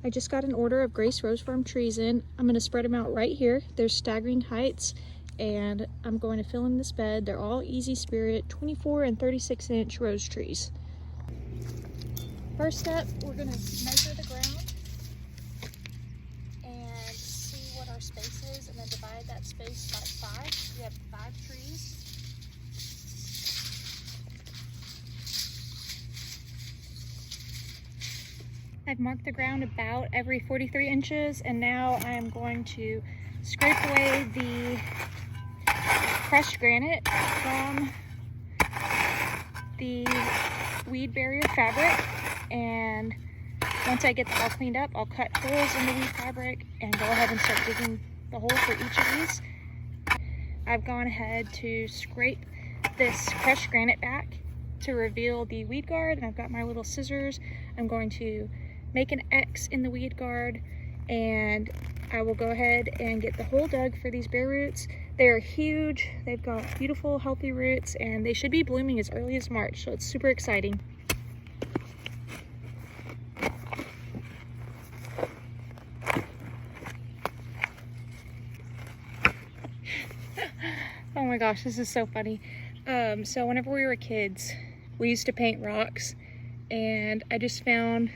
I just got an order of Grace Rose Farm trees in. I'm going to spread them out right here. They're staggering heights, and I'm going to fill in this bed. They're all Easy Spirit 24 and 36 inch rose trees. First step, we're going to measure the ground and see what our space is, and then divide that space by 5. We have 5 trees. I've marked the ground about every 43 inches, and now I am going to scrape away the crushed granite from the weed barrier fabric. And once I get that all cleaned up, I'll cut holes in the weed fabric and go ahead and start digging the hole for each of these. I've gone ahead to scrape this crushed granite back to reveal the weed guard, and I've got my little scissors. I'm going to make an X in the weed guard, and I will go ahead and get the hole dug for these bare roots. They are huge. They've got beautiful, healthy roots, and they should be blooming as early as March, so it's super exciting. Oh my gosh, this is so funny. So whenever we were kids, we used to paint rocks, and I just found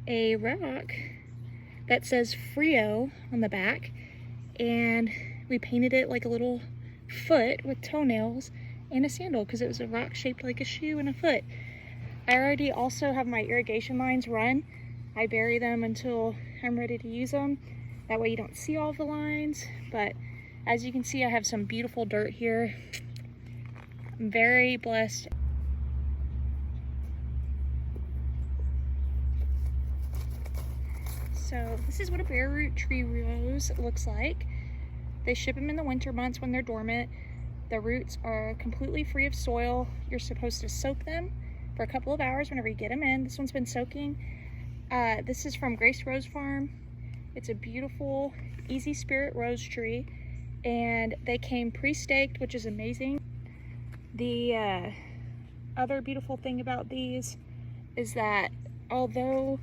a rock that says Frio on the back, and we painted it like a little foot with toenails and a sandal because it was a rock shaped like a shoe and a foot. I already also have my irrigation lines run. I bury them until I'm ready to use them. That way you don't see all the lines, but as you can see, I have some beautiful dirt here. I'm very blessed. So this is what a Bareroot tree rose looks like. They ship them in the winter months when they're dormant. The roots are completely free of soil. You're supposed to soak them for a couple of hours whenever you get them in. This one's been soaking. This is from Grace Rose Farm. It's a beautiful, Easy Spirit rose tree, and they came pre-staked, which is amazing. The other beautiful thing about these is that although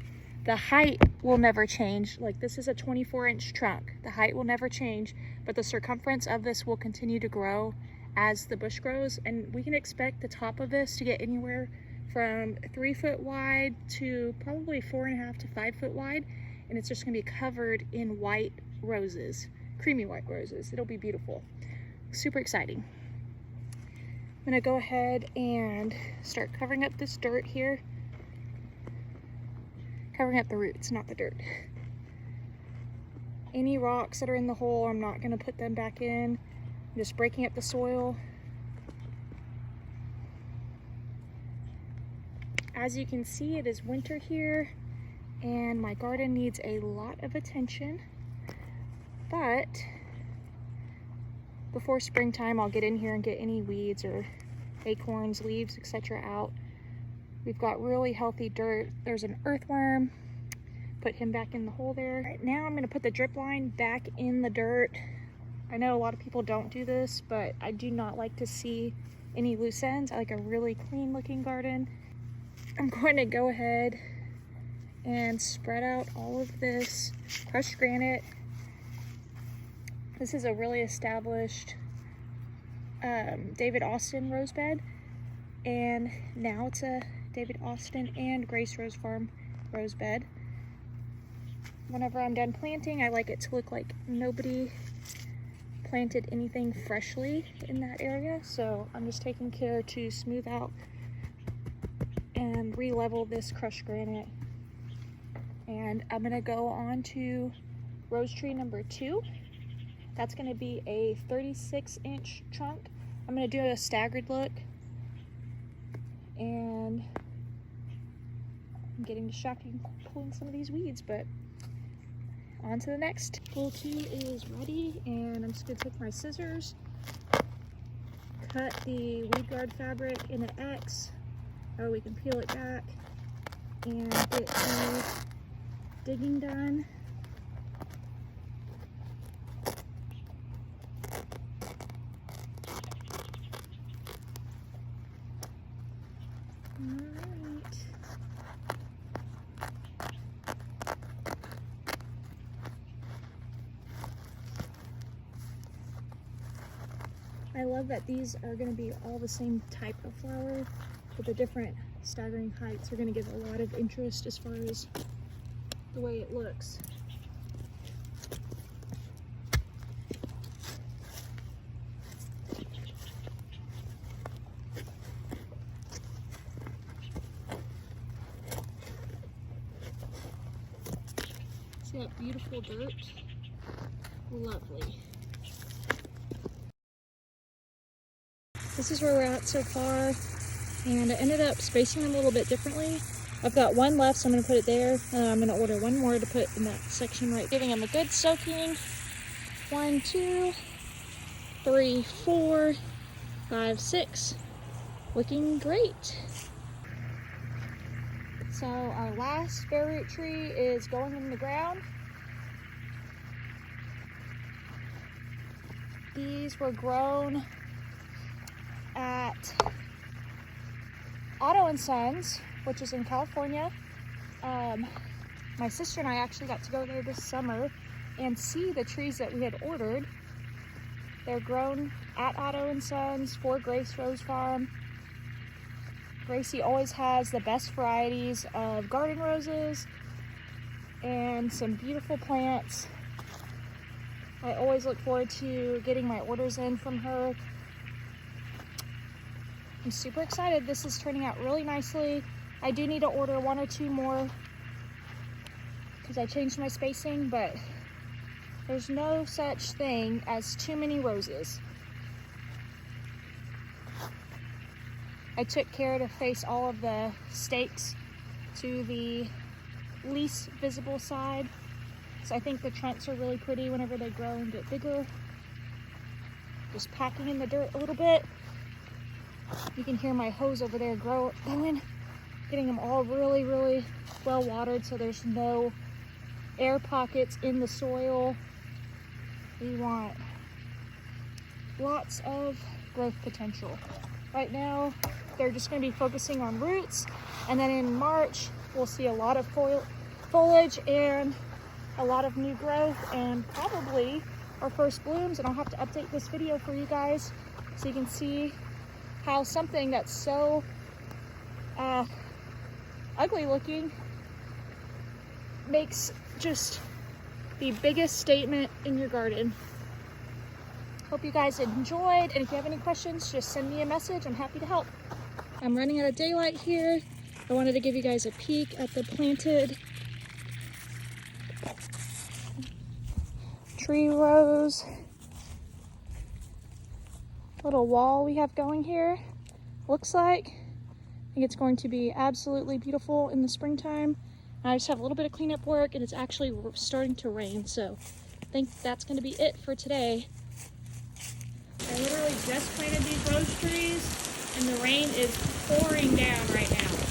the height will never change, like this is a 24-inch trunk, the height will never change, but the circumference of this will continue to grow as the bush grows, and we can expect the top of this to get anywhere from 3 foot wide to probably 4.5 to 5 foot wide, and it's just going to be covered in white roses, creamy white roses. It'll be beautiful. Super exciting. I'm going to go ahead and start covering up this dirt here. Covering up the roots, not the dirt. Any rocks that are in the hole, I'm not going to put them back in. I'm just breaking up the soil. As you can see, it is winter here, and my garden needs a lot of attention. But before springtime, I'll get in here and get any weeds or acorns, leaves, etc. out. We've got really healthy dirt. There's an earthworm. Put him back in the hole there. Right now I'm gonna put the drip line back in the dirt. I know a lot of people don't do this, but I do not like to see any loose ends. I like a really clean looking garden. I'm going to go ahead and spread out all of this crushed granite. This is a really established David Austin rose bed, and now it's a David Austin and Grace Rose Farm rose bed. Whenever I'm done planting, I like it to look like nobody planted anything freshly in that area, so I'm just taking care to smooth out and re-level this crushed granite. And I'm gonna go on to rose tree number 2. That's gonna be a 36-inch trunk. I'm gonna do a staggered look, and I'm getting distracted pulling some of these weeds, but on to the next. Hole 2 is ready, and I'm just gonna take my scissors, cut the weed guard fabric in an X, or we can peel it back, and get the digging done. Alright. love that these are going to be all the same type of flower, but the different staggering heights are going to give a lot of interest as far as the way it looks. See that beautiful dirt? Lovely. This is where we're at so far, and I ended up spacing them a little bit differently. I've got one left, so I'm going to put it there. I'm going to order one more to put in that section right. Giving them a good soaking. 1, 2, 3, 4, 5, 6. Looking great. So our last bareroot tree is going in the ground. These were grown at Otto & Sons, which is in California. My sister and I actually got to go there this summer and see the trees that we had ordered. They're grown at Otto & Sons for Grace Rose Farm. Gracie always has the best varieties of garden roses and some beautiful plants. I always look forward to getting my orders in from her. I'm super excited. This is turning out really nicely. I do need to order 1 or 2 more because I changed my spacing, but there's no such thing as too many roses. I took care to face all of the stakes to the least visible side. So I think the trunks are really pretty whenever they grow and get bigger. Just packing in the dirt a little bit. You can hear my hose over there going, getting them all really, really well watered so there's no air pockets in the soil. We want lots of growth potential. Right now, they're just going to be focusing on roots, and then in March, we'll see a lot of foliage and a lot of new growth and probably our first blooms, and I'll have to update this video for you guys so you can see how something that's so ugly looking makes just the biggest statement in your garden. Hope you guys enjoyed, and if you have any questions, just send me a message. I'm happy to help. I'm running out of daylight here. I wanted to give you guys a peek at the planted tree rose little wall we have going here. Looks like, I think it's going to be absolutely beautiful in the springtime. I just have a little bit of cleanup work, and it's actually starting to rain, so I think that's going to be it for today. I literally just planted these rose trees and the rain is pouring down right now.